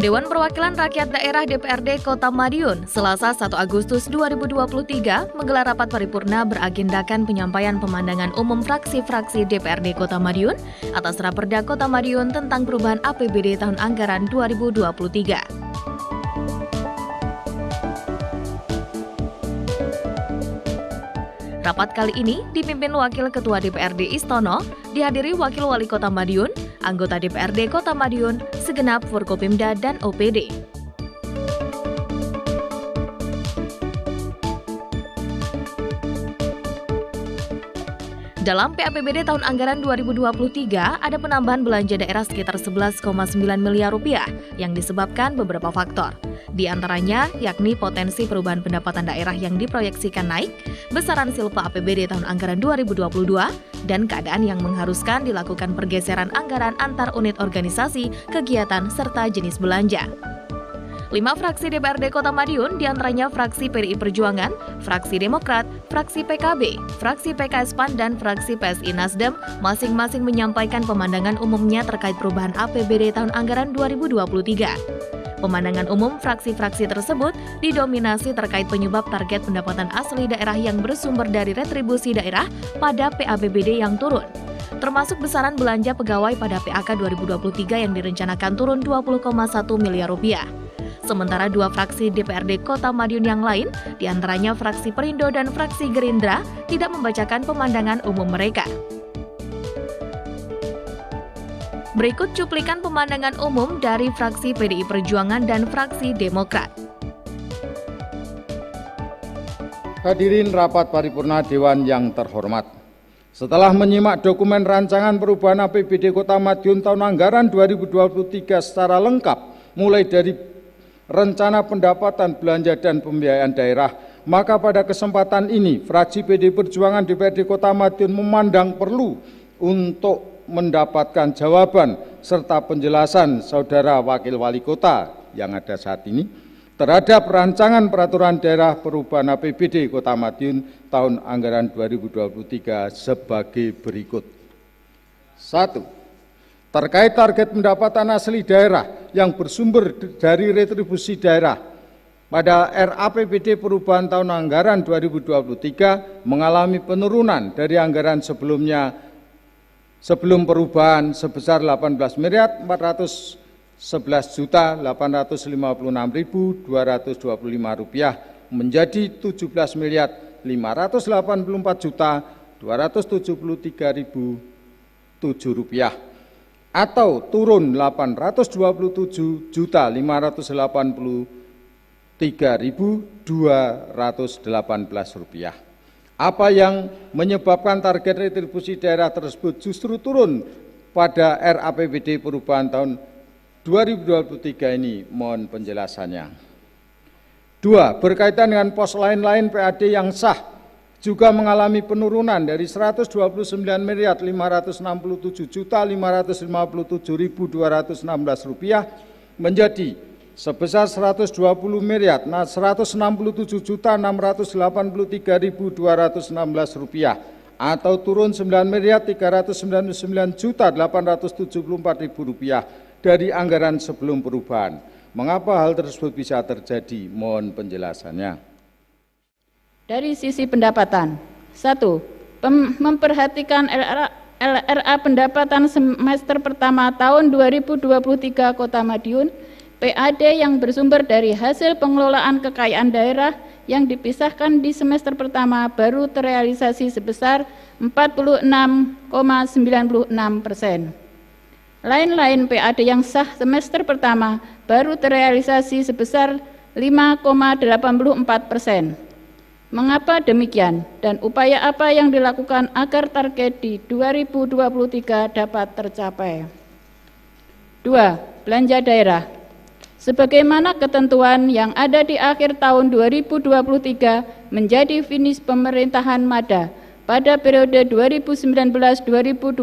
Dewan Perwakilan Rakyat Daerah DPRD Kota Madiun, Selasa 1 Agustus 2023 menggelar rapat paripurna beragendakan penyampaian pemandangan umum fraksi-fraksi DPRD Kota Madiun atas Raperda Kota Madiun tentang perubahan APBD tahun anggaran 2023. Rapat kali ini dipimpin Wakil Ketua DPRD Istono, dihadiri Wakil Wali Kota Madiun, anggota DPRD Kota Madiun, segenap Forkopimda dan OPD. Dalam PAPBD tahun anggaran 2023, ada penambahan belanja daerah sekitar 11,9 miliar rupiah yang disebabkan beberapa faktor. Di antaranya, yakni potensi perubahan pendapatan daerah yang diproyeksikan naik, besaran silpa APBD tahun anggaran 2022, dan keadaan yang mengharuskan dilakukan pergeseran anggaran antar unit organisasi, kegiatan, serta jenis belanja. 5 fraksi DPRD Kota Madiun, diantaranya fraksi PDI Perjuangan, fraksi Demokrat, fraksi PKB, fraksi PKS PAN, dan fraksi PSI Nasdem, masing-masing menyampaikan pemandangan umumnya terkait perubahan APBD tahun anggaran 2023. Pemandangan umum fraksi-fraksi tersebut didominasi terkait penyebab target pendapatan asli daerah yang bersumber dari retribusi daerah pada PAPBD yang turun, termasuk besaran belanja pegawai pada PAK 2023 yang direncanakan turun 20,1 miliar rupiah. Sementara 2 fraksi DPRD Kota Madiun yang lain, diantaranya fraksi Perindo dan fraksi Gerindra, tidak membacakan pemandangan umum mereka. Berikut cuplikan pemandangan umum dari fraksi PDI Perjuangan dan fraksi Demokrat. Hadirin rapat paripurna Dewan yang terhormat. Setelah menyimak dokumen rancangan perubahan APBD Kota Madiun tahun anggaran 2023 secara lengkap, mulai dari rencana pendapatan belanja dan pembiayaan daerah, maka pada kesempatan ini fraksi PDI Perjuangan DPRD Kota Madiun memandang perlu untuk mendapatkan jawaban serta penjelasan Saudara Wakil Wali Kota yang ada saat ini terhadap rancangan peraturan daerah perubahan APBD Kota Madiun tahun anggaran 2023 sebagai berikut. 1. Terkait target pendapatan asli daerah yang bersumber dari retribusi daerah pada RAPBD perubahan tahun anggaran 2023 mengalami penurunan dari anggaran sebelum perubahan sebesar 18.411.856.225 rupiah menjadi 17.584.273.007 rupiah, atau turun 827.583.218 rupiah. Apa yang menyebabkan target retribusi daerah tersebut justru turun pada RAPBD perubahan tahun 2023 ini? Mohon penjelasannya. 2. Berkaitan dengan pos lain-lain PAD yang sah juga mengalami penurunan dari 129.557.557.216 rupiah menjadi sebesar 120.167.683.216 rupiah, atau turun 9.399.874.000 rupiah dari anggaran sebelum perubahan. Mengapa hal tersebut bisa terjadi? Mohon penjelasannya. Dari sisi pendapatan, 1. Memperhatikan LRA pendapatan semester pertama tahun 2023 Kota Madiun, PAD yang bersumber dari hasil pengelolaan kekayaan daerah yang dipisahkan di semester pertama baru terrealisasi sebesar 46,96%. Lain-lain PAD yang sah semester pertama baru terrealisasi sebesar 5,84%. Mengapa demikian dan upaya apa yang dilakukan agar target di 2023 dapat tercapai? 2. Belanja daerah. Sebagaimana ketentuan yang ada di akhir tahun 2023 menjadi finish pemerintahan MADA pada periode 2019-2024,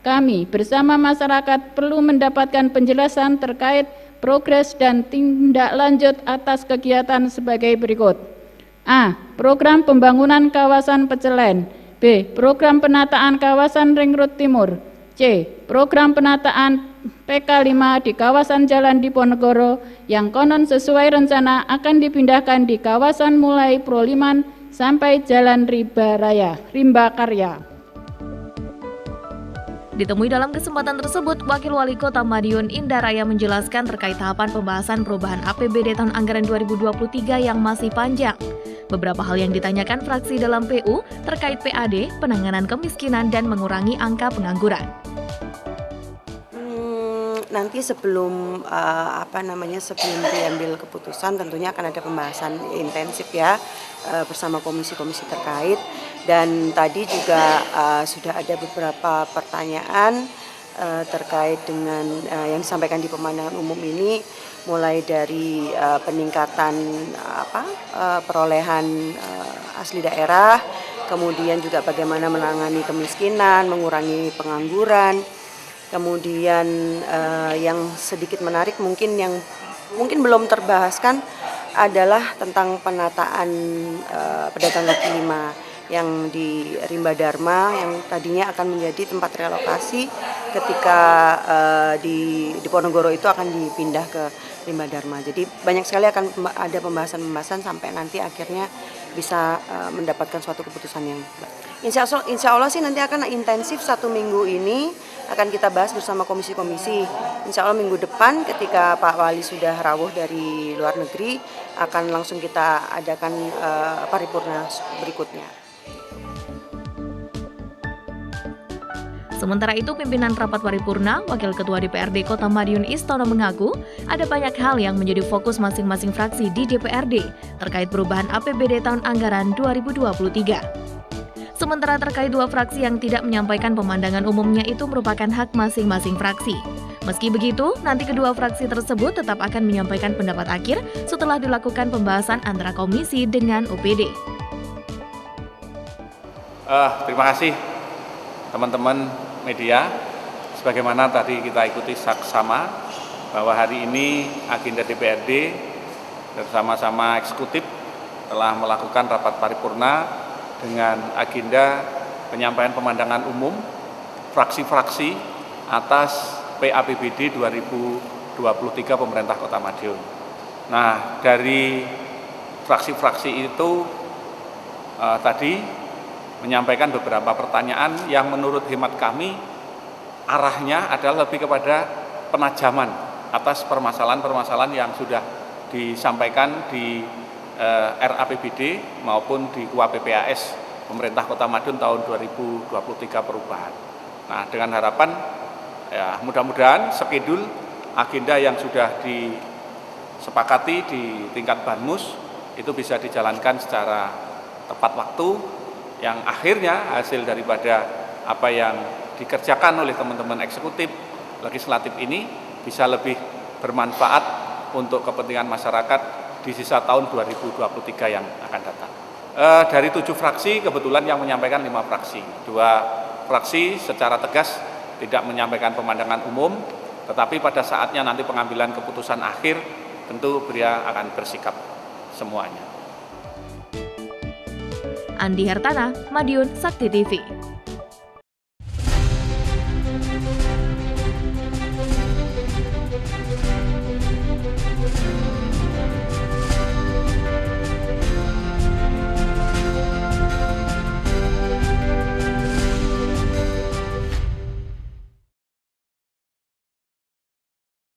kami bersama masyarakat perlu mendapatkan penjelasan terkait progres dan tindak lanjut atas kegiatan sebagai berikut. A. Program pembangunan kawasan Pecelen. B. Program penataan kawasan Ring Road Timur. C. Program penataan PK5 di kawasan Jalan Diponegoro yang konon sesuai rencana akan dipindahkan di kawasan mulai Proliman sampai Jalan Rimba Karya. Ditemui dalam kesempatan tersebut, Wakil Wali Kota Madiun Indah Raya menjelaskan terkait tahapan pembahasan perubahan APBD tahun anggaran 2023 yang masih panjang. Beberapa hal yang ditanyakan fraksi dalam PU terkait PAD, penanganan kemiskinan, dan mengurangi angka pengangguran. Nanti sebelum sebelum diambil keputusan tentunya akan ada pembahasan intensif ya bersama komisi-komisi terkait, dan tadi juga sudah ada beberapa pertanyaan terkait dengan yang disampaikan di pemandangan umum ini, mulai dari peningkatan perolehan asli daerah, kemudian juga bagaimana menangani kemiskinan, mengurangi pengangguran. Kemudian yang sedikit menarik mungkin belum terbahaskan adalah tentang penataan pedagang kaki lima yang di Rimba Dharma yang tadinya akan menjadi tempat relokasi ketika di Diponegoro itu akan dipindah ke Rimba Dharma. Jadi banyak sekali akan ada pembahasan sampai nanti akhirnya bisa mendapatkan suatu keputusan yang baik. Insya Allah sih nanti akan intensif 1 minggu ini akan kita bahas bersama komisi-komisi. Insya Allah minggu depan ketika Pak Wali sudah rawuh dari luar negeri akan langsung kita adakan paripurna berikutnya. Sementara itu, pimpinan rapat paripurna, Wakil Ketua DPRD Kota Madiun Istono mengaku ada banyak hal yang menjadi fokus masing-masing fraksi di DPRD terkait perubahan APBD tahun anggaran 2023. Sementara terkait 2 fraksi yang tidak menyampaikan pemandangan umumnya itu merupakan hak masing-masing fraksi. Meski begitu, nanti kedua fraksi tersebut tetap akan menyampaikan pendapat akhir setelah dilakukan pembahasan antara komisi dengan OPD. Terima kasih teman-teman media. Sebagaimana tadi kita ikuti sama bahwa hari ini agenda DPRD bersama-sama eksekutif telah melakukan rapat paripurna dengan agenda penyampaian pemandangan umum fraksi-fraksi atas PAPBD 2023 pemerintah Kota Madiun. Nah, dari fraksi-fraksi itu tadi menyampaikan beberapa pertanyaan yang menurut hemat kami arahnya adalah lebih kepada penajaman atas permasalahan-permasalahan yang sudah disampaikan di RAPBD maupun di KUAPPAS pemerintah Kota Madiun tahun 2023 perubahan. Nah, dengan harapan ya mudah-mudahan skedul agenda yang sudah disepakati di tingkat Banmus itu bisa dijalankan secara tepat waktu, yang akhirnya hasil daripada apa yang dikerjakan oleh teman-teman eksekutif legislatif ini bisa lebih bermanfaat untuk kepentingan masyarakat di sisa tahun 2023 yang akan datang. Dari 7 fraksi kebetulan yang menyampaikan 5 fraksi. 2 fraksi secara tegas tidak menyampaikan pemandangan umum, tetapi pada saatnya nanti pengambilan keputusan akhir tentu beliau akan bersikap semuanya. Andi Hartana, Madiun, Sakti TV.